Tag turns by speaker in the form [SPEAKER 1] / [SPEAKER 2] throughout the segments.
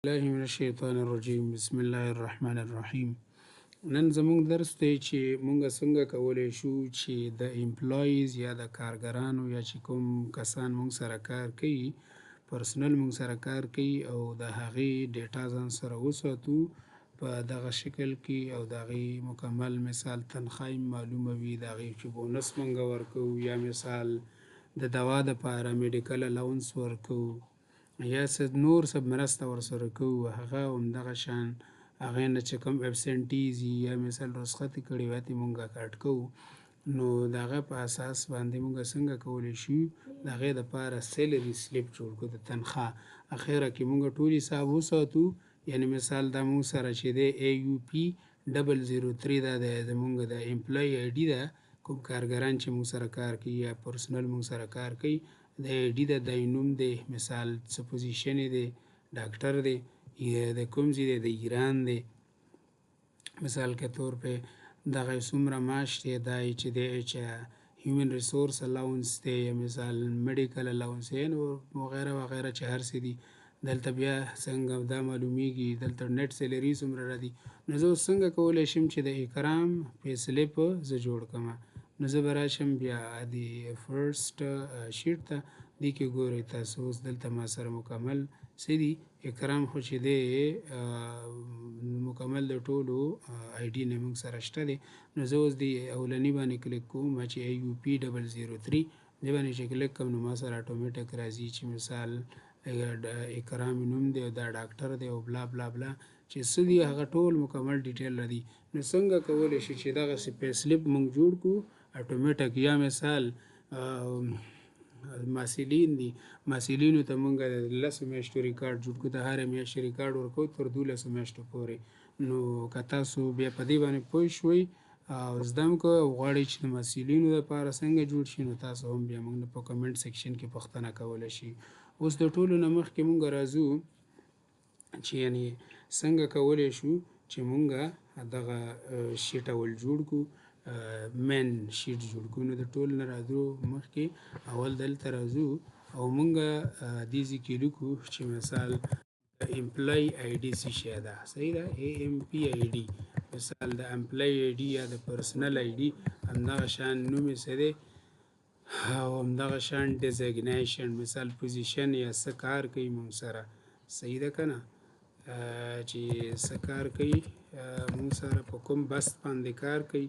[SPEAKER 1] الله من الشیطان الرجیم بسم الله الرحمن الرحیم. نن زموږ درس دی چې مونږ څنګه کولی شو چې د امپلایز یا د کارګرانو یا چې کوم کسان مونږ سره کار کوي پرسنل مونږ سره کار کوي او د هغې ډیټا ځان سره وساتو په دغه شکل کې او د هغې مکمل مثال تنخواه معلومه وي، د هغې چې بونس مونږ ورکوو یا مثال د دوا دپاره میډیکل الاونس ورکوو یا څه نور څه مرسته ورسره کوو، هغه همدغه شان هغې نه چې کوم ابسنټیز وي یا مثال رخصت یې کړې وي هغه مونږ کټ کوو. نو د هغه په اساس باندې مونږ څنګه کولی شو د هغې دپاره سیلري سلیپ جوړ کړو د تنخواه اخره کې مونږ ټول حساب وساتو. یعنې مثال دا مونږ سره چې دی AUP 003 دا زمونږ د امپلای آی ډي ده، کوم کارګران چې مونږ سره کار کوي یا پرسنل مونږ سره کار کوي د آی ډي ده، د نوم دی مثال څه پوزیشن یې دی، ډاکټر دی یا د کوم ځای دی، د ایران دی مثال کے طور پہ دغه څومره معاش دی دا چې دی چې هیومن ریسورس الاونس دی یا مثال میډیکل الاونس دی نو وغیره وغیره چې هر څه دي دلته بیا څنګه دا معلومیږي دلته نیټ سیلري څومره راځي. نو زه اوس څنګه کولی شم چې د اکرام پې سلیپ زه جوړ کړم. نو زه به راشم بیا د فرسټ شیټ ته، دې کې ګورئ تاسو اوس دلته ما سره مکمل څه دي اکرام خو چې دی مکمل د ټولو آی ډي نه موږ سره شته دی. نو زه اوس د اولني باندې کلیک کوم چې AUP 003 دې باندې چې کلیک کوم نو ما سره اټومیټک راځي چې مثال اکرام نوم دی او دا ډاکټر دی او بلا بلا بلا چې څه دي هغه ټول مکمل ډیټیل لري. نو څنګه کولی شي چې دغسې پې سلیپ موږ جوړ کړو اټومیټک. یا مثال محصلین دي، محصلینو ته مونږ د 10 میاشتو ریکارډ جوړ کړو، د هرې میاشتې ریکارډ ورکوو تر 12 میاشتو پورې. نو که تاسو بیا په دې باندې پوه شوئ او زده هم کوئ او غواړئ چې د محصلینو دپاره څنګه جوړ شي نو تاسو هم بیا موږ نه په کمنټ سیکشن کې پوښتنه کولی شي. اوس د ټولو نه مخکې مونږ راځو چې یعنې څنګه کولی شو چې مونږ دغه شیټ اول جوړ کړو، مین شیټ جوړ کړو. نو د ټول نه راځو مخکې اول دلته راځو او مونږ دې ځای کې لیکو چې مثال امپلای آی ډي څه شی ده، صحیح ده AMP آی ډي مثال د امپلای آی ډي یا د پرسنل آی ډي همدغه شان نوم یې څه دی او همدغه شان ډیزګنیشن مثال پوزیشن یا څه کار کوي مونږ سره، صحیح ده که نه چې څه کار کوي مونږ سره په کوم بست باندې کار کوي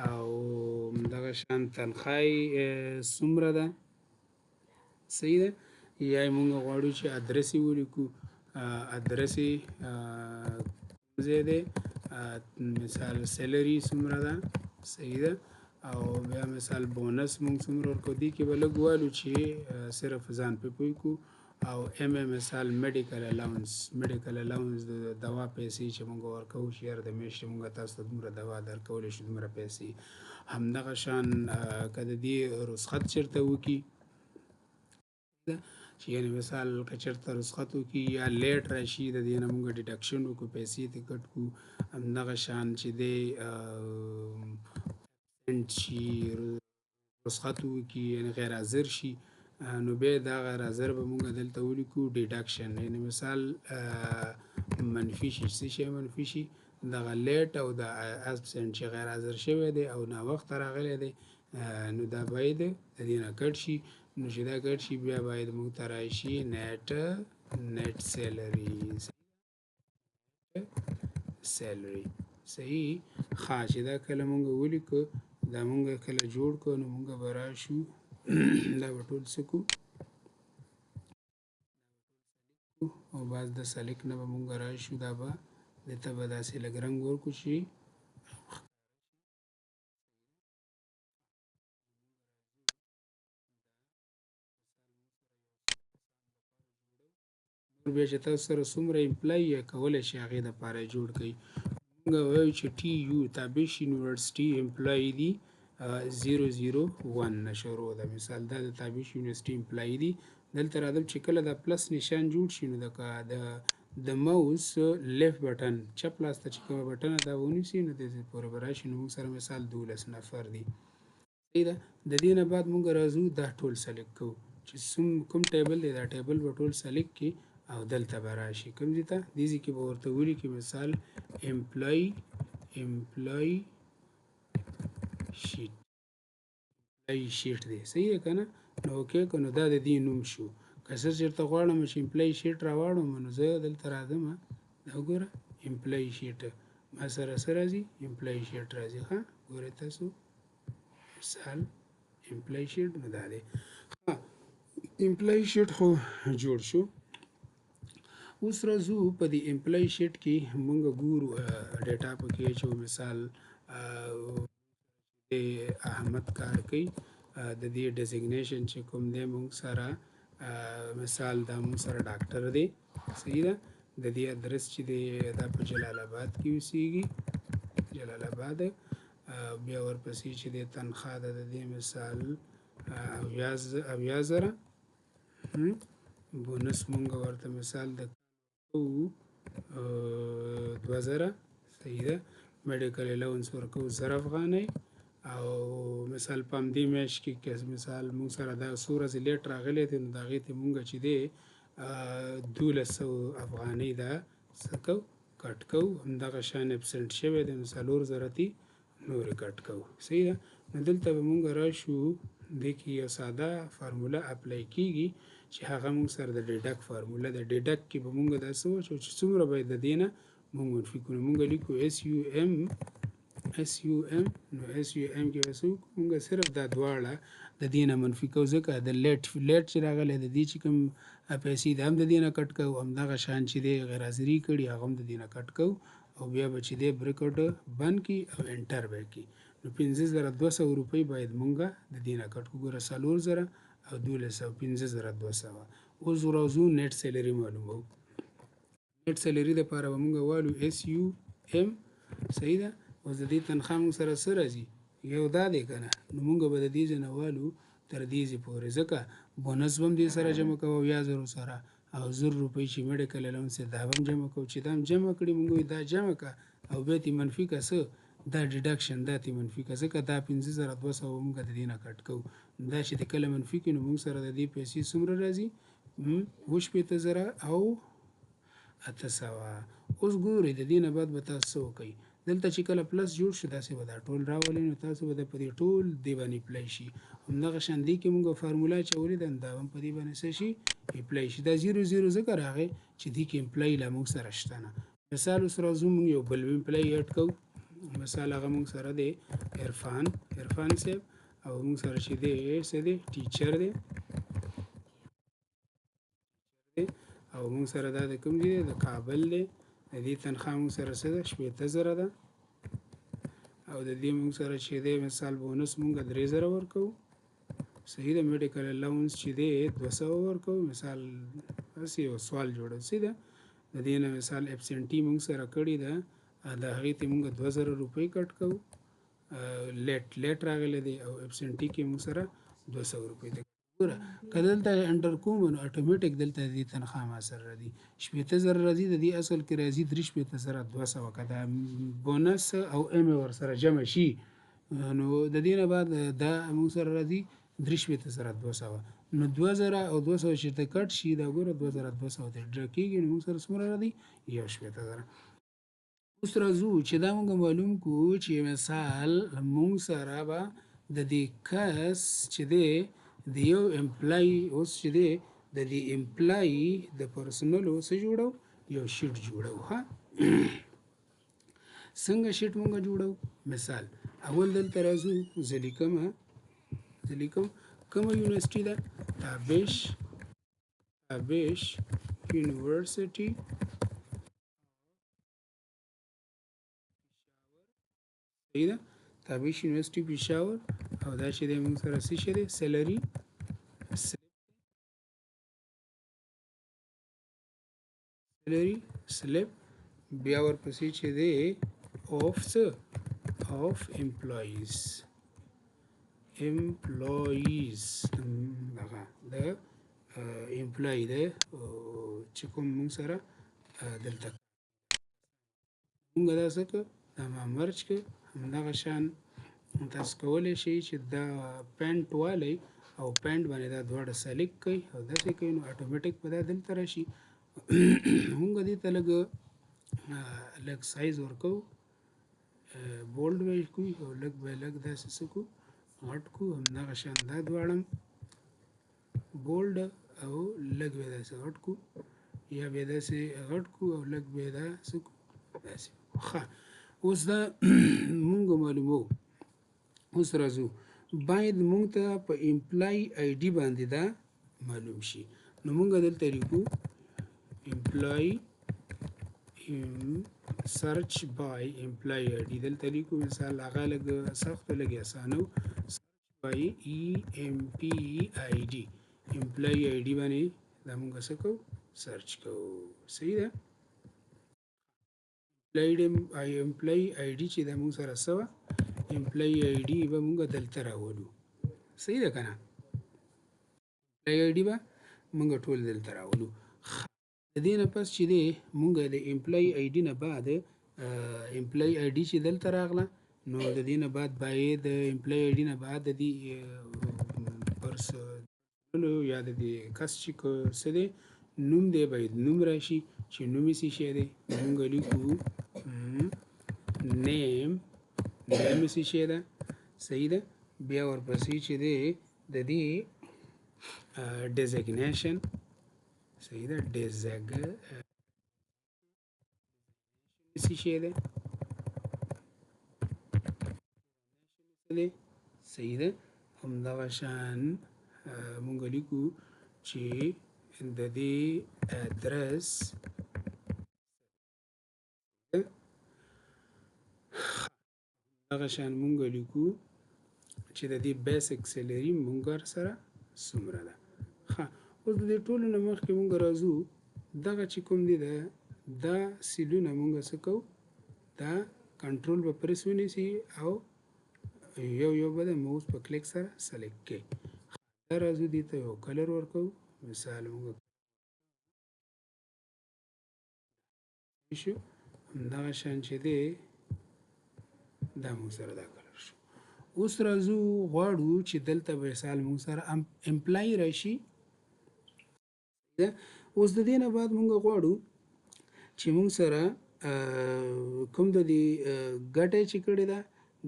[SPEAKER 1] او دغه شان تنخواه یې څومره ده، صحیح ده. یا یې مونږ غواړو چې ادرس یې ولیکو، ادرس یې کوم ځای دی، مثال سیلري څومره ده، صحیح ده. او بیا مثال بونس مونږ څومره ورکوو، دې کې به لږ والو چې صرف ځان پې پوه کړو. او مثال میډیکل الاونس، میډیکل الاونس د دوا پیسې چې مونږ ورکوو چې یاره د میاشتې مونږ تاسو ته دومره دوا درکولی شو دومره پیسې. همدغه شان که د دې رخصت چېرته وکړي چې یعنې مثال که چېرته رخصت وکړي یا لیټ راشي د دې نه مونږ ډیډکشن وکړو، پیسې ترې کټ کړو. همدغه شان چې دی چې رخصت وکړي یعنې غیر حاضر شي نو بیا د هغه غیر حاضر به مونږ دلته ولیکو ډیډکشن، یعنې مثال منفي شي. څه شی منفي شي؟ دغه لیټ او د ابسنټ چې غیر حاضر شوی دی او ناوخته راغلی دی نو دا باید د دې نه کټ شي. نو چې دا کټ شي بیا باید مونږ ته راشي نیټ سیلري، سیلري صحیح. ښه چې دا کله مونږ ولیکو دا مونږ کله جوړ کړو نو مونږ به راشو دا به ټول څه کړو او بعد د سلیک نه به مونږ راشو دا به دې ته به داسې لږ رنګ ورکړو چې بیا چې تاسو سره څومره امپلای یې کولی شي هغې دپاره یې جوړ کړئ. مونږ وایو چې TU تابش یونیورسټي امپلای دي 001 نه شروع ده، مثال دا د تابش یونیورسټي امپلای دي. دلته راځم چې کله دا پلس نشان جوړ شي نو د ماوس لیفت بټن چپ لاس ته چې کومه بټنه دا ونیسي نو دې پورې به راشي. نو موږ سره مثال 12 نفر دي، صحیح ده. د دې نه بعد مونږ راځو دا ټول سلیکټ کوو چې کوم ټیبل دی دا ټیبل به ټول سلیکټ کړي او دلته به راشي کوم ځای ته دې ځای کې به ورته ولیکي مثال امپلای شیټ شیټ دی صحیح ده که نه نو اوکې که نو دا د دې نوم شو که زه چېرته غواړم چې امپلای شیټ راواړم نو زه دلته راځم دا وګوره امپلای شیټ ما سره څه راځي امپلای شیټ راځي ښه ګورئ تاسو مثال امپلای شیټ نو دا دی امپلای شیټ خو جوړ شو اوس راځو په دې امپلای شیټ کې موږ ګورو ډیټا پکې چې مثال د احمد کار کوي د دې ډیزګنیشن چې کوم دی موږ سره مثال دا موږ سره ډاکټر دی صحیح ده د دې ادرس چې دی دا په جلال آباد کې اوسېږي جلال آباد بیا ورپسې چې دی تنخواه ده د دې مثال 80,000 بونس مونږ ورته مثال د 2000 صحیح ده میډیکل الاونس ورکو 1000 افغانۍ او مثال په همدې میاشت کې که مثال مونږ سره دا څو ورځې لیټ راغلی دی نو د هغې ته مونږ چې دی 1200 افغانۍ دا څه کوو کټ کوو همدغه شان ابسنټ شوی دی نو 4000 تي نورې کټ کوو صحیح ده نو دلته به مونږ راشو دې کې یو ساده فارموله اپلای کیږي چې هغه مونږ سره د ډیډک فارموله د ډیډک کې به مونږ دا څه وچو چې څومره باید د دې نه مونږ منفي کړو مونږ لیکو SUM نو SUM کې به څه وکړو مونږ صرف دا دواړه د دې نه منفي کوو ځکه د لیټ چې راغلی د دې چې کوم پیسې د هم د دې نه کټ کوو همدغه شان چې دی غیر حاضري کړي هغه هم د دې نه کټ کوو او بیا به چې دی بریکټ بند کړي او انټر به کړي نو 5200 روپۍ باید مونږ د دې نه کټ کوو ګوره 4000 او 5200 اوس راځو نیټ سیلري معلوموو نیټ سیلري دپاره به مونږ والو SUM صحیح ده اوس د دې تنخواه مونږ سره څه راځي یو دا دی که نه نو مونږ به د دې ځای نه والو تر دې ځای پورې ځکه بونس به هم دې سره جمع کوو 1000 سره او 1000 روپۍ چې میډیکل الاونس دا به هم جمع کوو چې دا هم جمع کړي مونږ دا جمع که او بیا ترې منفي که څه دا ډیډکشن دا ترې منفي که ځکه دا 5200 مونږ د دې نه کټ کوو دا چې د کله منفي کړي نو مونږ سره د دې پیسې څومره راځي 80,000 او 800 اوس ګورئ د دې نه بعد به تاسو څه وکئ دلته چې کله پلس جوړ شي داسې به دا ټول راولئ نو تاسو به په دې ټول دې باندې اپلای شي همدغه شان دې کې مونږ فارموله اچولې ده دا هم په دې باندې څه شي اپلای شي دا 00 ځکه راغی چې دې کې امپلای لا مونږ سره شته نه مثال اوس راځو مونږ یو بل امپلای اډ کوو مثال هغه مونږ سره دی عرفان صاحب او مونږ سره چې دی څه دی ټیچر دی او مونږ سره دا د کوم دی د کابل دی د دې تنخواه مونږ سره څه ده 80,000 ده او د دې مونږ سره چې دی مثال بونس مونږ 3000 ورکوو صحیح ده میډیکل الاونس چې دی 200 ورکوو مثال هسې یو سوال جوړو صحیح ده د دې نه مثال ابسنټي مونږ سره کړې ده د هغې ته مونږ 2000 روپۍ کټ کوو لیټ راغلی دی او ابسنټي کې مونږ سره 200 روپۍ ده ګوره که دلته انټر کوم نو اټومیټک دلته د دې تنخواه ما سره راځي 80,000 راځي د دې اصل کې راځي 63,200 که دا بونس او ام ورسره جمع شي نو د دې نه بعد دا مونږ سره راځي 63,200 نو 2000 او 200 چې ته کټ شي دا ګوره 2200 ته ډر کېږي نو مونږ سره څومره راځي 61,000 اوس راځو چې دا مونږ معلوم کړو چې مثال مونږ سره به د دې کس چې دی د یو امپلای اوس چې دی د دې امپلای د پرسنلو څه جوړو یو شیټ جوړو ها څنګه شیټ مونږ جوړو مثال اول دلته راځو زه لیکم کومه یونیورسټي ده تابش یونیورسټي صحیح ده تابش یونیورسټي پېښور او دا چې دی مونږ سره څه شی دی سیلري سلیپ بیا ورپسې چې دی of employees دغه د امپلای دی چې کوم مونږ سره دلته مونږ دا څه کړه دا ما مرج کړه همدغه شان تاسو کولی شئ چې دا پینټ والی او پینټ باندې دا دواړه سلیکټ کړئ او داسې کوئ نو اټومیټک به دا دلته راشي مونږ دې ته لږ سایز ورکو، بولډ به یې کړو او لږ به یې لږ داسې څه کړو غټ کړو. همدغه شان دا دواړه بولډ او لږ به یې داسې غټ کړو، یا به یې داسې غټ کړو او لږ به یې دا څه کړو داسې. ښه اوس دا مونږ معلوموو. اوس راځو باید مونږ ته په امپلای آی ډي باندې دا معلوم شي. نو مونږ دلته لیکو امپلای سرچ بای امپلای آی ډي، دلته لیکو مثال هغه لږ سخت لږ اسانه سرچ بای ای ام پی آی ډي امپلای آی ډي باندې دا مونږ څه کوو سرچ کوو. صحیح ده. امپلای آی ډي چې دا مونږ سره سوه امپلای آی ډي به مونږ دلته راولو. صحیح ده که نه؟ امپلای آی ډي به مونږ ټول دلته راولو. د دې نه پس چې دی مونږ د امپلای آی ډي نه بعد امپلای آی ډي چې دلته راغله، نو د دې نه بعد باید د امپلای آی ډي نه بعد د دې یا د دې کس چې څه دی نوم دی باید نوم راشي، چې نوم یې څه شی دی مونږ لیکو نیم. نیم څه شی ده؟ صحیح ده. بیا ورپسې چې دی د دې ډیزګنیشن. صحیح ده. څه شی دی؟ صحیح ده. همدغه شان مونږ لیکو چې د دې ادرس هغه شان مونږ لیکو چې د دې بیسک سیلري مونږ سره څومره ده. ښه اوس د دې ټولو نه مخکې مونږ راځو دغه چې کوم دی دا سیلونه مونږ څه کوو دا کنټرول به پرس ونیسي او یو یو به د موس په کلیک سره سلیکټ کړئ. دا راځو دې ته یو کلر ورکوو. مثال مونږ شو همدغه شان چې دی دا مونږ سره دا کلر شو. اوس راځو غواړو چې دلته به مثال مونږ سره امپلای راشي. اوس د دې نه بعد مونږ غواړو چې مونږ سره کوم د دې ګټه چې کړې ده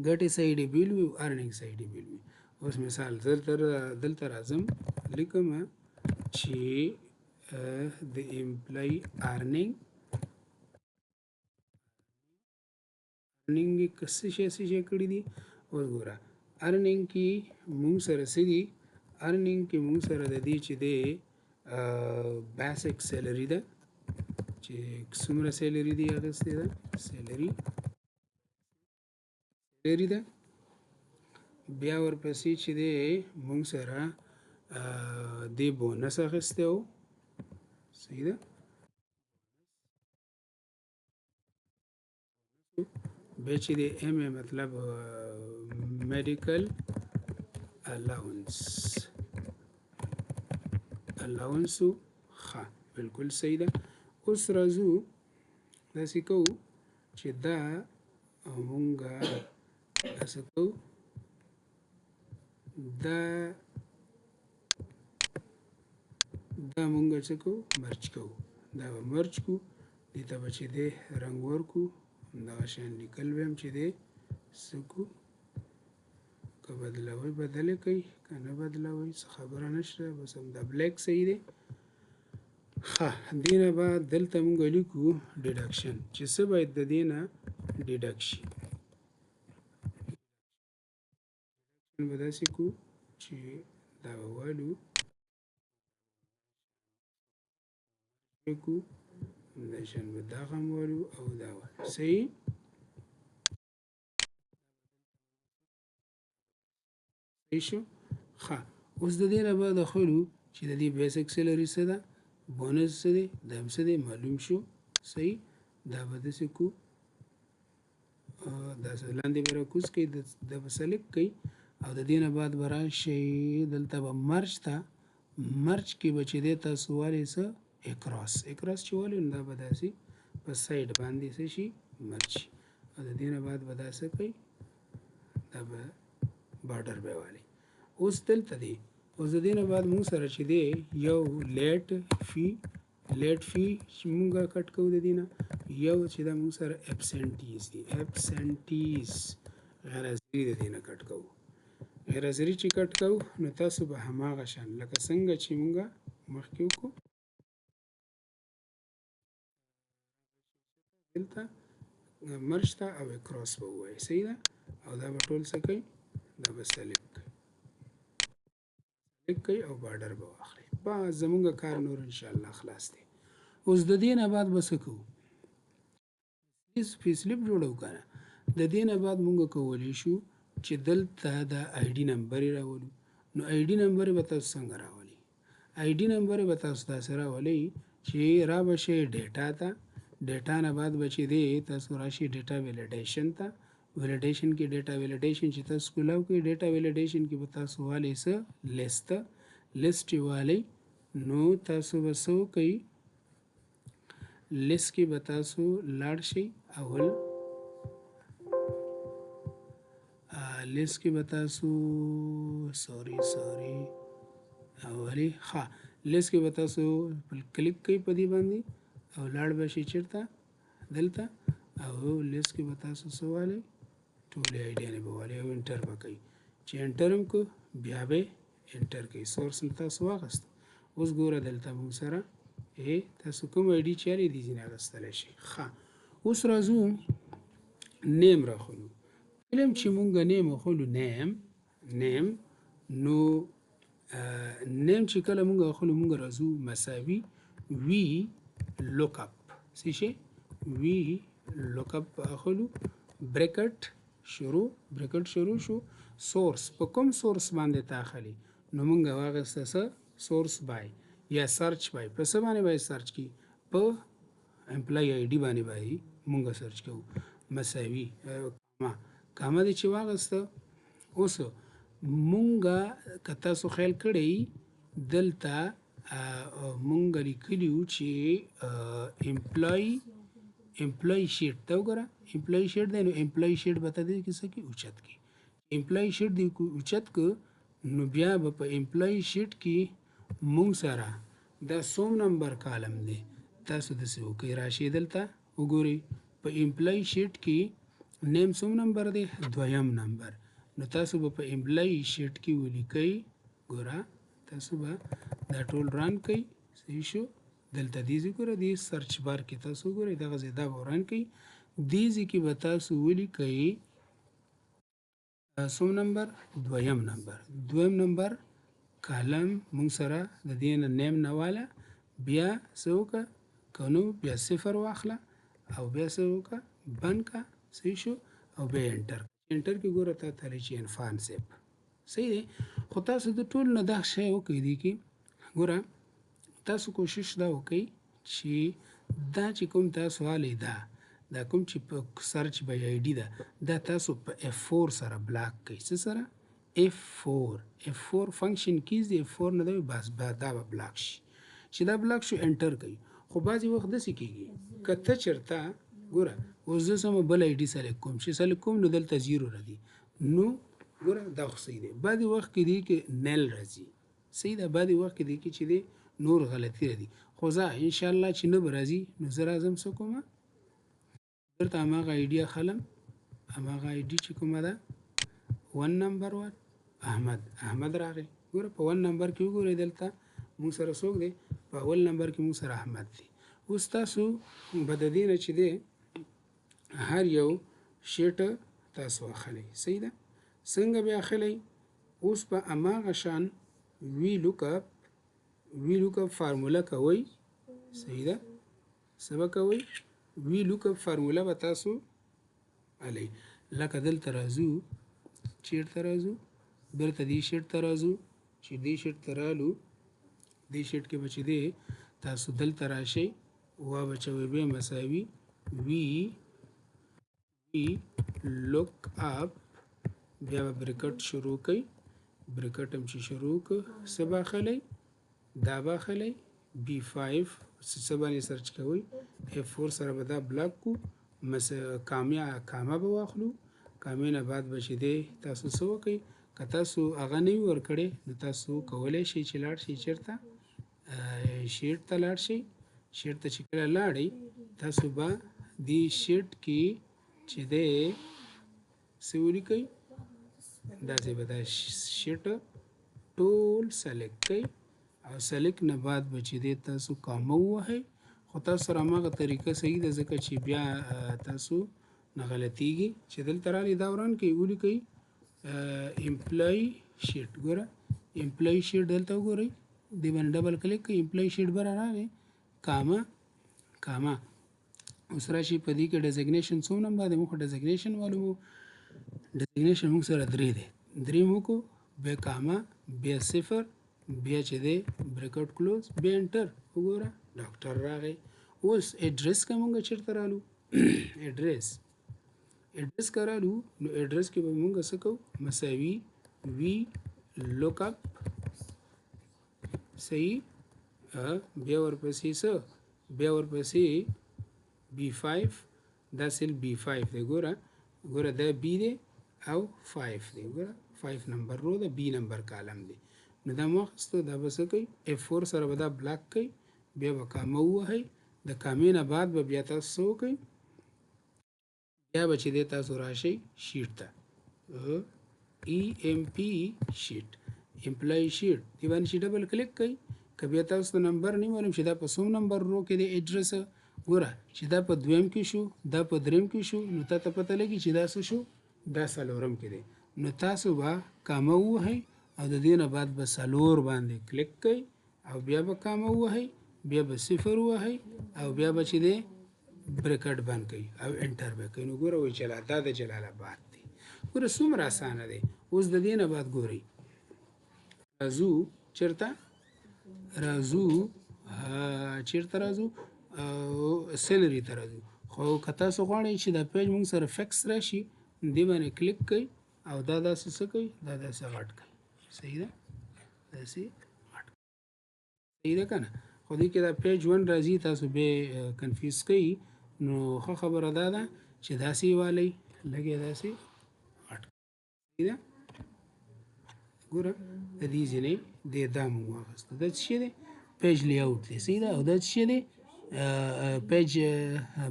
[SPEAKER 1] ګټې سایډ یې بیل وي او ارنینګ سایډ یې بیل وي. اوس مثال دلته راځم لیکم چې د امپلای ارنینګ څه شی کړي دي. اوس ګوره ارنینګ کې مونږ سره څه دي، ارنینګ کې مونږ سره د دې چې دی بیسک سیلري ده چې څومره سیلري دی اخیستې ده سیلري ده. بیا ورپسې چې دی مونږ سره دی بونس اخیستی و. صحیح ده. بیا چې دی ایم ای مطلب میډیکل الاونس. ښه بالکل صحیح ده. اوس راځو داسې کوو چې دا مونږه داسې کوو دا مونږه څه کوو مرچ کوو. دا به مرچ کوو دې ته به چې دی رنګ ورکو. همدغه شان لیکل به هم چې دی څه کوو که بدلوئ بدلې کوي که نه بدلوئ څه خبره نشته بس همدا بلیک صحیح دی. ښه دې نه بعد دلته مونږ لیکو ډیډکشن چې څه باید د دې نه ډیډکټ شي. به داسې کوو چې دا به والو کو همداشان به دا هم والو او دا والو. صحیح. صحیح شو. ښه اوس د دې نه بعد خلو چې د دې بیسک سیلري څه ده بونس څه دی دا هم څه دی معلوم شو. صحیح. دا به داسې کو داسې لاندې به راکوز کوي دا به سلیکټ کوي او د دې نه بعد به راشئ دلته به مرچ ته مرچ کې به چې دی تاسو والئ څه اکراس چې والئ نو دا به داسې په سایډ باندې څه شي مرچ شي او د دې نه بعد به دا څه کوي دا به بارډر به والئ. اوس دلته دی اوس د دې نه بعد مونږ سره چې دی یو لیټ فی لیټ فی چې مونږه کټ کوو د دې نه، یو چې دا مونږ سره ابسنټیز دي، ابسنټیز غیر حاضري د دې نه کټ کوو. غیر حاضري چې کټ کوو نو تاسو به هماغه شان لکه څنګه چې مونږه مخکې وکړو دلته مرج ته او اکراس به ووایي، صحیح ده. او دا به ټول څه کوي، دا به سلیکټ کوي او بارډر به واخلي. بس زمونږ کار نور انشاءالله خلاص دی. اوس د دې نه بعد به څه کوو، فیسلیپ جوړو کنه. د دې نه بعد مونږ کولی شو چې دلته د آی ډي نمبر راولو. نو آی ډي نمبر به تاسو څنګه راولي؟ آی ډي نمبر به تاسو داسې راولي چې را بشئ ډیټا ته، ډیټا نه بعد به چې دی تاسو راشئ ډیټا ویلیډیشن ته. ویلیډیشن کې ډیټا ویلیډیشن چې تاسو کولاو کوئ، ډیټا ویلیډیشن کې به تاسو والی څه لیست، لیست چې والی نو تاسو به څه وکئ، لیست کې به تاسو لاړ شئ. اول لیست کې به تاسو سوري اولی ښه لیست کې به تاسو کلیک کوئ په دې باندې او لاړ به شئ چېرته دلته، او لیست کې به تاسو څه والی ټولې آیډیانې به والی او انټر به کوئ. چې انټر هم کو بیا به انټر کوئ. سورس له تاسو واخیست. اوس ګوره دلته موږ سره تاسو کوم آی ډي چارې دي ځینې اخیستلی شئ. ښه اوس راځو نیم راخلو. علم چې مونږ نیم اخلو، نیم نو نیم چې کله مونږ اخلو مونږ راځو مساوي وی لوک اپ، څه شي وی لوک اپ اخلو، بریکټ شروع شو. سورس په کوم سورس باندې تاخلي نو مونږ واغسته څه سورس بای یا سرچ بای. په څه باندې بای سرچ کی؟ په امپلای آی ډي باندې بای مونږ سرچ کوو. مساوي کامه دې چې واغسته. اوس مونږه که تاسو خیال کړئ دلته مونږ لیکلیو چې امپلای شیټ ته وګوره، امپلای شیټ دی نو امپلای شیټ به ته دې کې څه کې اوچت کې. امپلای شیټ دی اوچت که نو بیا به په امپلای شیټ کې مونږ سره دا څوم نمبر کالم دی تاسو داسې وکئ، راشئ دلته وګورئ په امپلای شیټ کې نیم څوم نمبر دی، دویم نمبر. نو تاسو به په امپلای شیټ کې ولیکئ، ګوره تاسو به دا ټول ران کئ. صحیح شو. دلته دې ځای ګوره دې سرچ بار کې تاسو ګورئ دغه ځای دا به ران کئ. دې ځای کې به تاسو ولیکئ څوم نمبر، دویم نمبر کالم مونږ سره د دې نه نیم نه واله، بیا څه وکړه که نو بیا صفر واخله او بیا څه وکړه بند که. صحیح شو. او بیا انټر کې ګوره تا ته چې انفان صاحب صحیح دی. خو تاسو د ټول نه دا شی وکئ دي کې ګوره تاسو کوشش دا وکئ چې دا چې کوم تاسو والی دا کوم چې په سرچ به آی ډي ده دا تاسو په F4 سره بلاک کئ. څه سره؟ F4 فنکشن کیز دی، F4 نه دی بس دا به بلاک شي. چې دا بلاک شو انټر کئ. خو بعضې وخت داسې کېږي که ته چېرته ګوره اوس زه سمه بل آی ډي سلیکټ کوم چې سلیکټ کوم نو دلته زیرو راځي، نو ګوره دا خو صحیح دی. بعضې وخت کې دی کې نیل راځي، صحیح ده. بعضې وخت کې دی کې چې دی نور غلطي راځي. خو زه انشاءالله چې نه به راځي نو زه راځم څه کومه درته هماغه آی ډي اخلم، هماغه آی ډي چې کومه ده 1 نمبر احمد راغی. ګوره په 1 نمبر کې وګورئ دلته مونږ سره څوک دی، په اول نمبر کې مونږ سره احمد دی. اوس تاسو به د دې نه چې دی هر یو شیټ تاسو اخلئ، صحیح ده. څنګه به اخلئ؟ اوس په هماغه شان وی لوک اپ فارموله کوئ، صحیح ده. څه به کوئ؟ وی لوک اپ فارموله به تاسو علئ. لکه دلته راځو، چیرته راځو؟ بیرته دې شیټ ته راځو. چې دې شیټ ته رالو، دې شیټ کې به چې دی تاسو دلته راشئ وابچوئ بیا مساوي وی لوک اپ، بیا به بریکټ شروع کئ. بریکټ هم چې شروع که څه به اخلئ، دا به اخلئ B5 څه باندې سرچ کوئ، F4 سره به دا بلاک کو. کامه به واخلو. کامې نه بعد به چې دی تاسو څه وکئ، که تاسو هغه نه وي ورکړی نو تاسو کولی شئ چې لاړ شئ چېرته شیټ ته لاړ شئ. شیټ ته چې کله لاړئ تاسو به دې شیټ کې چې دی څه ولیکئ داسې به دا شیټ ټول سلیکټ کړئ او سلیکټ نه بعد به چې دی تاسو کامه ووهئ خو تاسو سره هماغه طریقه صحیح ده ځکه چې بیا تاسو نه غلطیږي چې دلته رالئ دا وران کړئ ولیکئ امپلای شیټ ګوره امپلای شیټ دلته وګورئ دې باندې ډبل کلیک کړئ امپلای شیټ به راغی کاما اوس راشي په دې کې ډیزګنیشن څو نمبر دی موږ ډیزګنیشن معلومو ډیزګنیشن موږ سره درې دی درې مو کو بیا کاما بیا صفر بیا چې دی بریکټ کلوز بیا انټر وګوره ډاکټر راغی اوس ایډرس کا موږ چیرته رالو ایډرس کا رالو نو ایډرس کې به موږ څه کوو مساوي وی لوک اپ صحیح بیا ورپسې څه بیا ورپسې B5 دا سیل B5 دی ګوره دا B دی او 5 دی ګوره 5 نمبر رو دا B نمبر کالم دی نو دا مخستو دا به څه کوي F4 سره به دا بلاک کوي بیا به کامه ووهئ د کامې نه بعد به بیا تاسو څه وکئ بیا به چې دی تاسو راشئ شیټ ته EMP شیټ امپلای شیټ دی باندې چې ډبل کلیک کوي که بیا تاسو ته نمبر نه معلوم چې دا په څوم نمبر رو کې دی ایډرس ګوره چې دا په دویم کې شو دا په دریم کې شو نو تا ته پته لګي چې دا څه شو دا څلورم کې دی نو تاسو به کامه ووهئ او د دې نه بعد به څلور باندې کلیک کوئ او بیا به کامه ووهئ بیا به صفر ووهئ او بیا به چې دی بریکټ بند کوئ او انټر به کوئ نو ګوره وایي دا د جلال آباد دی ګوره څومره اسانه دی اوس د دې نه بعد ګورئ راځو چېرته راځو چېرته راځو سیلري ته راځو خو که تاسو غواړئ چې دا پیج موږ سره فکس راشي دې باندې کلیک کوئ او دا داسې څه کوئ دا داسې غټ کوئ صحیح ده داسې غټ صحیح ده که نه خو دې کې دا پیج 1 راځي تاسو بیا کنفیوز کوئ نو ښه خبره دا ده چې داسې یې والئ لږ یې داسې غټ صحیح ده ګوره د دې ځینې دې دا موږ واخیستو دا څه شی دی پیج لی آوټ دی صحیح ده او دا څه شی دی پیج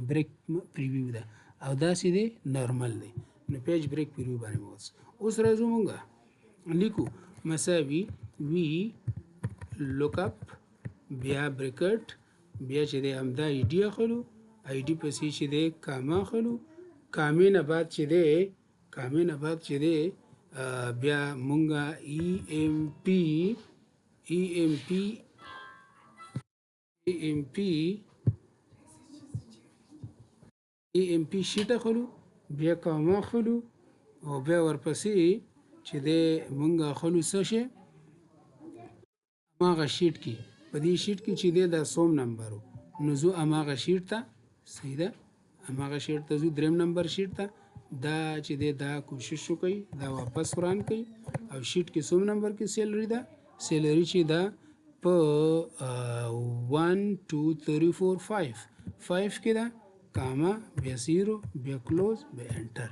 [SPEAKER 1] بریک پریویو ده او داسې دی نارمل دی نو پیج بریک پریویو باندې اوس راځو مونږ لیکو مساوي وی لوک اپ بیا بریکټ بیا چې دی همدا آی ډي اخلو آی ډي پسې چې دی کامه اخلو کامې نه بعد چې دی بیا مونږه EMP شیټ اخلو بیا کامه اخلو او بیا ورپسې چې دی مونږ اخلو څه شی هماغه شیټ کې په دې شیټ کې چې دی دا څوم نمبر و نو زه هماغه شیټ ته صحیح ده هماغه شیټ ته زه دریم نمبر شیټ ته دا چې دی دا کوشش وکړئ دا واپس وران کړئ او شیټ کې څوم نمبر کې سیلري ده سیلري چې دا په 1 2 3 4 5 کې ده کاما بیا 0 بیا کلوز بیا انټر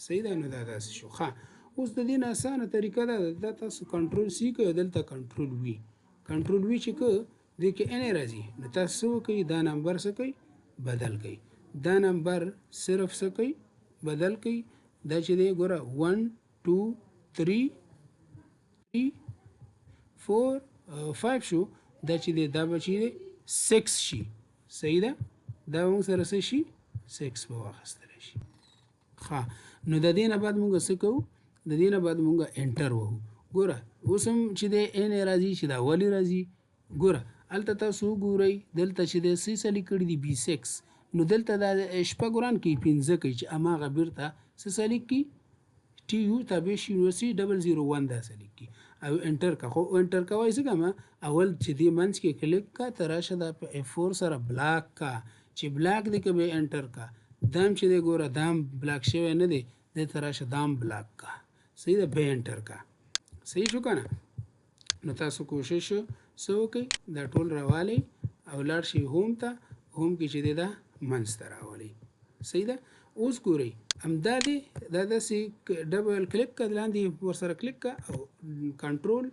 [SPEAKER 1] صحیح ده نو دا داسې شو ښه اوس د دې نه اسانه طریقه ده دا تاسو کنټرول سی کوئ دلته کنټرول وي چې که دې کې ان راځي نو تاسو څه وکئ دا نمبر څه کوئ بدل کړئ دا نمبر صرف څه کوئ بدل کړئ دا چې دی ګوره 1 2 3 4 5 شو دا چې دی دا به چې دی 6 شي صحیح ده دا موږ سره څه شي 6 به واخیستلی شي ښه نو د دې نه بعد موږ څه کوو د دې نه بعد موږ انټر وهو ګوره اوس هم چې دی ان راځي چې دا ولې راځي ګوره هلته تاسو وګورئ دلته چې دی څه لیکلي دي B6 نو دلته دا شپږ وران کوي 15 کوي چې هماغه بیرته څه لیکي TU تابع شي نو سي 001 داسې لیکي او انټر کا خو انټر کوئ څه کومه اول چې دې منځ کې کلیک کا ته راشه دا په F4 سره بلاک کا چې بلاک دی که به انټر کا دام چې دی ګوره دام بلاک شوی نه دی دې ته راشه دام بلاک کا صحیح ده به انټر کا صحیح شو که نه نو تاسو کوشش څه وکئ دا ټول راوالی او لاړ شئ هوم ته هوم کې چې دی دا منځ ته راولئ صحیح ده اوس ګورئ همدا دی دا داسې ډبل کلیک که لاندې ورسره کلیک که او کنټرول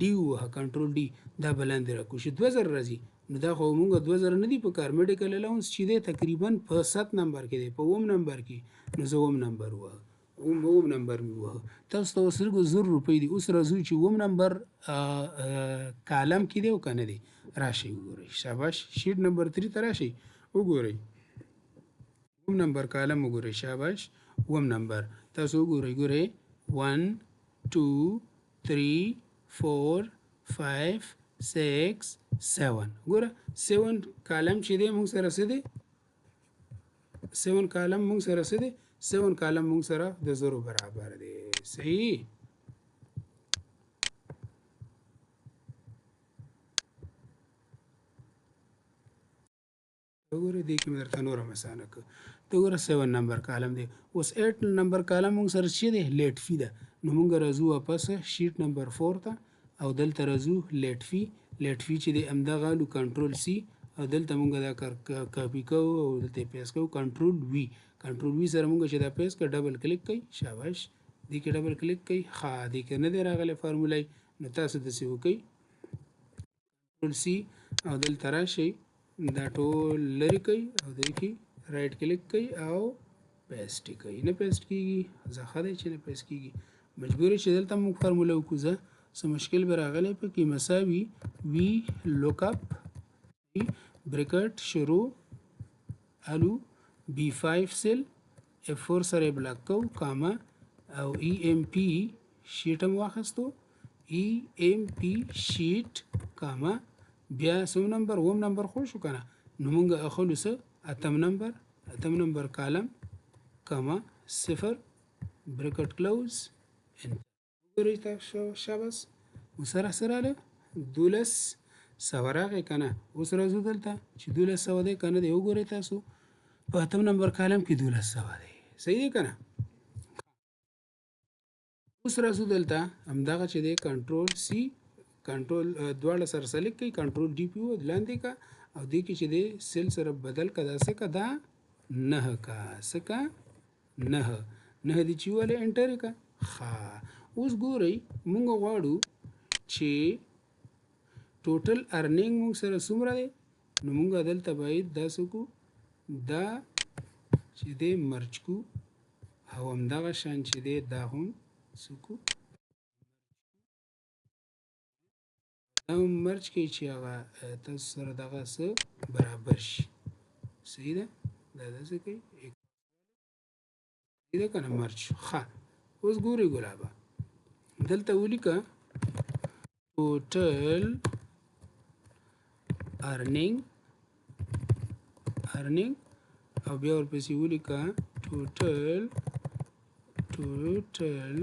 [SPEAKER 1] ډي ووهه کنټرول ډي دا بلاندې راکو چې 2000 راځي نو دا خو مونږ 2000 نه دی په کار میډیکل الاونس چې دی تقریبا په 7 نمبر کې دی په اوم نمبر کې نو زه اوم نمبر ووهه اوم نمبر مې ووهه تاسو ته وسرګو 1000 روپۍ دي اوس راځو چې اوم نمبر کالم کې دی او کنه دی راشي وګورئ شاباش شیټ نمبر 3 ته راشي وګورئ اوم نمبر کالم وګورئ شاباش اوم نمبر تاسو وګورئ ګورئ 1 2 3 4 5 6 7 ګوره 7 کالم چې دی موږ سره څه دی 7 کالم موږ سره څه دی 7 کالم موږ سره د 0 برابر دی صحیح وګوره دې کې مې درته نور مسانه کړ ته ګوره 7 نمبر کالم دی اوس 8 نمبر کالم موږ سره چې دی لیټ فی ده نو موږ راځو واپس شیټ نمبر 4 ته او دلته راځو لیټ فی چې دی همدغه لو کنټرول سی او دلته موږ دا کاپی کوو او دلته پیس کوو کنټرول وی سره موږ چې دا پیس کړ ډبل کلیک کوي شاباش دې کې ډبل کلیک کوي ها دې کې نه دی راغلی فارمولای نو تاسو د سی وکي کنټرول سی او دلته راشي دا ټول لري کوي او دې کې رائټ کلیک کوي او پیسټ کوي نه پیسټ کیږي ځکه دا چې نه پیسټ کیږي مجبور چې دلته موږ فارموله وکړو څه مشکل به راغلی په کې مساوي وی لوک اپ بریکټ شروع الو B5 سیل F4 سره بلاک کو کاما او EMP شیټ هم واخستو EMP شیټ کاما بیا سم نمبر اوم نمبر خو شو کنه نو مونږ اخلو څه اتم نمبر کالم کاما 0 بریکټ کلوز وګورئ تاسو شاباس سره له 12 راغی کنه اوس راځو دلته چې 1200 دی کنه دی وګورئ تاسو په اتم نمبر کالم کې 1200 دی صحیح دی کنه اوس راځو دلته همدغه چې دی کنټرول سی کنټرول دواړه سره سلیکټ کړئ کنټرول ډي پی او لاندې کا او دې کې چې دی سیل سره بدل کدا څه کدا نه کا سکا نه دي چې ولې انټر کا ها اوس ګورئ موږ غواړو چې ټوټل ارنینګ موږ سره څومره دی نو موږ دلته باید دا سکو دا چې دی مرچ کو او همدغه شان چې دی دا هم سکو دا مرچ کې چې هغه تاسو سره دغه څه برابر شي صحیح ده دا داسې کوي صحیح ده کنه مرچ ښه اوس ګورئ ګلابه دلته ولیکه ټوټل ارنینګ او بیا ورپسې ولیکه ټوټل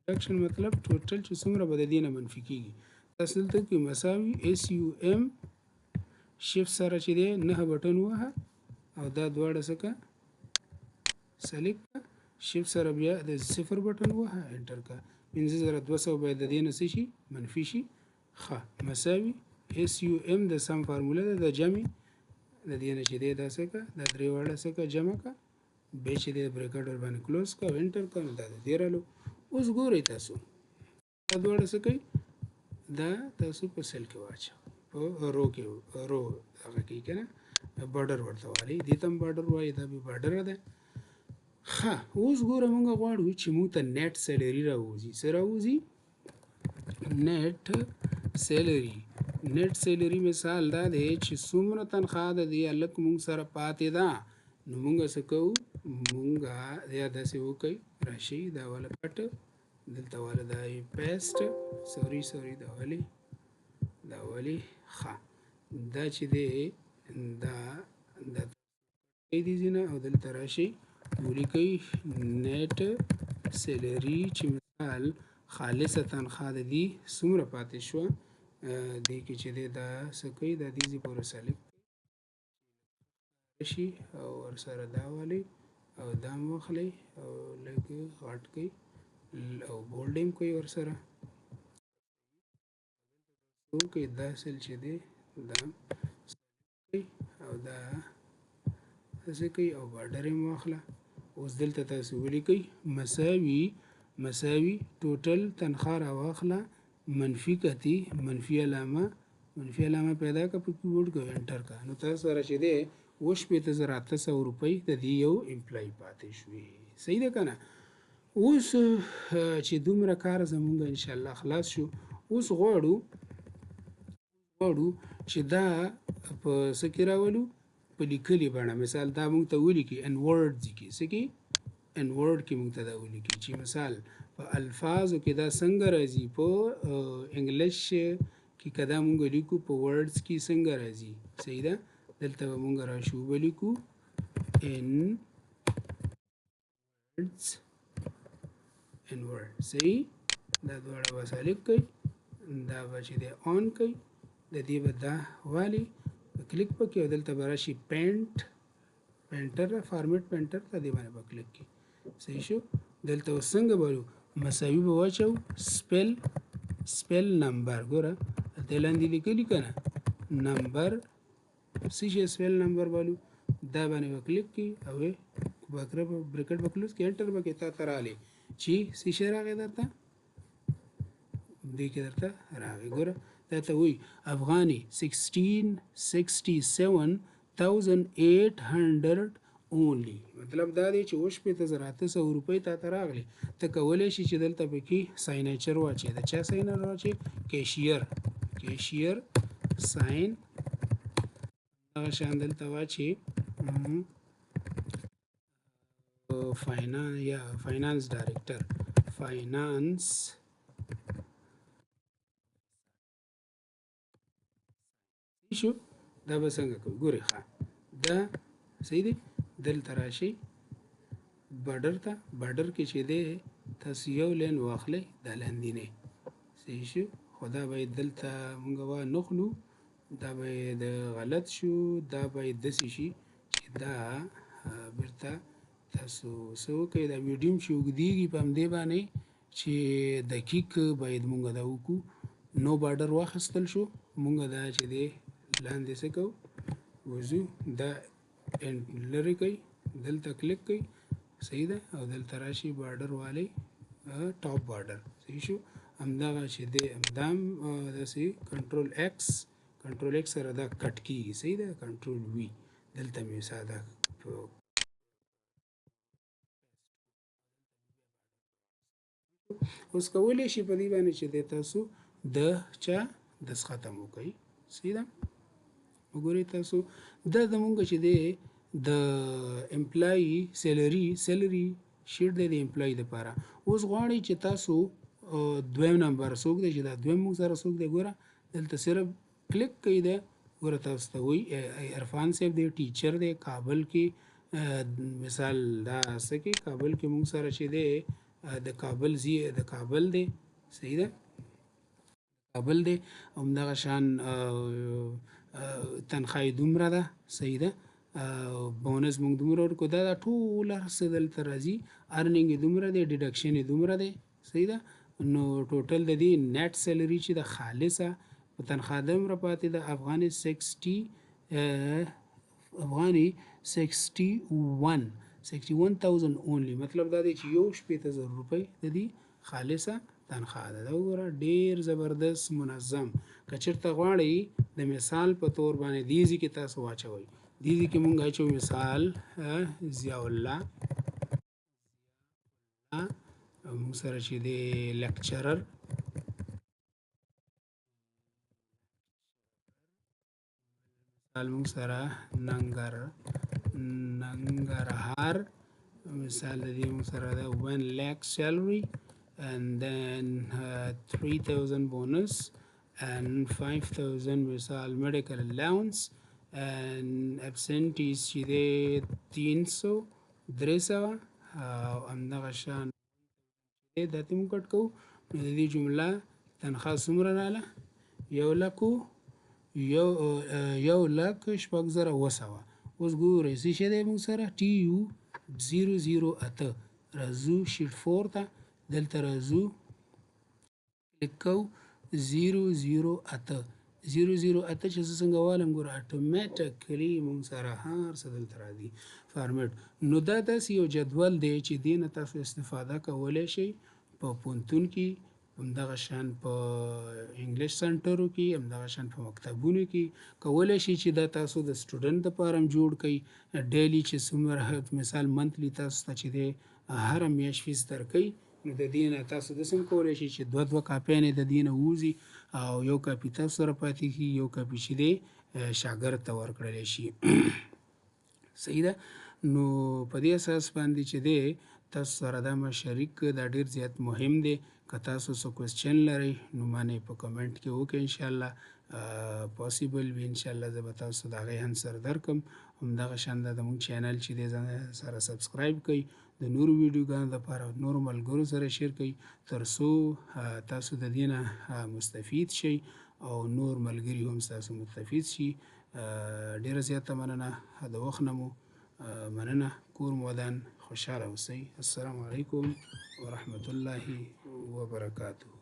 [SPEAKER 1] ډکشن مطلب ټوټل چې څومره به د دې نه منفي کیږي تاسو دلته کې مساوي SUM شیفت سره چې دی 9 بټن ووهه او دا دواړه څه سلیکټ شیفت سره بیا د 0 بټن ووهه انټر کا 5200 باید د دې نه څه شي منفي شي ښه مساوي SUM د سم فارموله ده د جمع د دې نه چې دی دا څه دا درې واړه څه جمع کا به چې د بریکټ ور باندې کلوز کا انټر کا دا دې رالو اوس ګورئ تاسو دا دواړه څه کوي دا تاسو په سیل کې واچو په رو کې هغه کې کنه بارډر ورته والی دې تم بارډر وایي دا به بارډر ده ها اوس ګوره موږ غواړو چې موږ ته نیټ سیلری راوځي څه راوځي نیټ سیلری مثال دا دی چې څومره تنخواه ده دی الک موږ سره پاتې ده نو موږ څه کوو موږ یا داسې وکړئ راشي دا والا کټ دلته والا دا پیسټ سوري دا والی ښه دا چې دی دا دې ځینه او دلته راشي ولیکئ نیټ سیلری چې مثال خالصه تنخواه د دې څومره پاتې شوه دې کې چې دی دا څه کوي دا دې پورې سلیکټ شي او ورسره دا والی او دا مخلی او لږ غټ کوي او بولډ کوي ورسره اوکې دا سیل چې دی دا او دا څه کوي او بارډر یې واخله اوس دلته تاسو ولیکئ مساوي ټوټل تنخواه راواخله منفي کتي منفي علامه پیدا کړه په کیبورډ کې انټر کړه نو تاسو سره چې دی 8,800 روپۍ د دې یو امپلای پاتې شوې صحیح ده که نه اوس چې دومره کار زمونږ انشاءالله خلاص شو اوس غواړو چې دا په څه کې راولو په لیکلي بڼه مثال دا موږ ته ولیکي ان ورډز کې څه کې ان ورډ کې موږ ته دا ولیکي چې مثال په الفاظو کې دا څنګه راځي په انګلیش کې کدا موږ لیکو په ورډز کې څنګه راځي صحیح ده دلته موږ راشو ولیکو ان ورډ صحیح دا دواړه وسلیک کوي دا به چې دی آن کوي د دې به دا والی کلیک پکې او دلته به راشي پینټر فارمیټ پینټر ته دې باندې به کلیک کړي صحیح شو دلته اوس څنګه به مساوي به واچو سپیل نمبر ګوره دلته لاندې لیکلي که نه نمبر څه شی سپیل نمبر والو دا باندې به کلیک کړي او بریکټ به کلوز کړي انټر به کې تا ته راغلی چې څه شی راغی درته دې کې درته راغی ګوره دا ته وایي افغاني 1667,800 اونلی مطلب دا دی چې 8,800 روپۍ تا ته راغلی ته کولی شي چې دلته پکې ساینیچر واچې د چا ساینر واچې کیشیر ساین هغه شان دلته واچې فاینانس ډایرکټر فاینانس شو دا به څنګه کوو ګورئ ښه دا صحیح دی دلته راشئ بارډر کې چې دی تاسو یو لین واخلئ دا لاندینی صحیح شو خو دا باید دلته موږ وانخلو دا باید غلط شو دا باید داسې شي چې دا بیرته تاسو څه وکړئ دا ویډیو هم چې اوږدېږي په همدې باندې چې دقیق باید موږ دا وکړو نو بارډر واخیستل شو موږ دا چې دی لاندې څه کوو وځو دا لرې کوي دلته کلیک کوي صحیح ده او دلته راشي بارډر والی ټاپ بارډر صحیح شو همدغه چې دی همدا هم داسې کنټرول ایکس سره دا کټ کېږي صحیح ده کنټرول وي دلته مې ساده اوس کولی شي په دې باندې چې دی تاسو د چا دسخط هم وکړئ صحیح ده وګورئ تاسو دا زمونږ چې دی د امپلایي سیلري شیټ دی د امپلایي دپاره اوس غواړئ چې تاسو دویم نمبر څوک دی چې دا دویم موږ سره څوک دی ګوره دلته صرف کلیک کوي دی ګوره تاسو ته وایي عرفان صاحب دی ټیچر دی کابل کې مثال دا څه کې کابل کې موږ سره چې دی د کابل دی صحیح ده کابل دی همدغه شان تنخواه دومره ده صحیح ده بونس موږ دومره ورکو دا ټول هر څه دلته راځي ارنینګ یې دومره دی ډیډکشن یې دومره دی صحیح ده نو ټوټل د دې نیټ سیلري چې د خالصه په تنخواه دومره پاتې ده افغاني 61,000 اونلی مطلب دا دی چې 1,000 روپۍ د دې خالصه تنخواه ده دا وګوره ډیر زبردست منظم که چېرته غواړئ د مثال په طور باندې دیزي کې تاسو واچوئ دیزي کې مونږ اچو مثال ضیاء الله مونږ سره چې دی لیکچرر مثال مونږ سره ننګرهار مثال د دې مونږ سره ده 1 lakh salary and then 3,000 bonus and 5,000 مثال medical allowance and absentees چې دی 300 همدغه شان دا ته مونږ کټ کوو نو د دې جمله تنخواه څومره راغله 1,06,700 اوس ګورئ څه شی دی مونږ سره TU008 راځو شیټ 4 ته دلته راځو کلیک کوو 008 008 چې زه څنګه والم ګوره اټومیټیکلی مونږ سره هر څه دلته راځي فارمیټ. نو دا داسې یو جدول دی چې دې نه تاسو استفاده کولی شئ په پوهنتون کې، همدغه شان په انګلیش سنټرو کې، همدغه شان په مکتبونو کې کولی شئ چې دا تاسو د سټوډنټ دپاره هم جوړ کړئ. ډیلی چې څومره مثال منتلی تاسو ته چې دی هره میاشت فیس درکوئ، نو د دې نه تاسو داسې هم کولی شئ چې دوه کاپیانې د دې نه ووځي او یو کاپي تاسو سره پاتې کېږي، یو کاپي چې دی شاګرد ته ورکړلی شي. صحیح ده. نو په دې اساس باندې چې دی تاسو سره دا ما شریک کړ، دا ډېر زیات مهم دی. که تاسو څه کوېسچن لرئ نو مانه په کمنټ کې وکړئ، انشاءالله پاسیبل وي انشاءالله زه به تاسو ته د هغې انسر درکړم. همدغه شان د مونږ چینل چې دی سره سبسکرایب کړئ، د نورو ویډیوګانو دپاره نورو ملګرو سره شیر کړئ تر څو تاسو د دې نه مستفید شئ او نور ملګري هم ستاسو مستفید شي. ډېره زیاته مننه د وخت نه مو مننه. کور مو ودان، خوشحاله اوسئ. السلام علیکم ورحمة الله وبرکاته.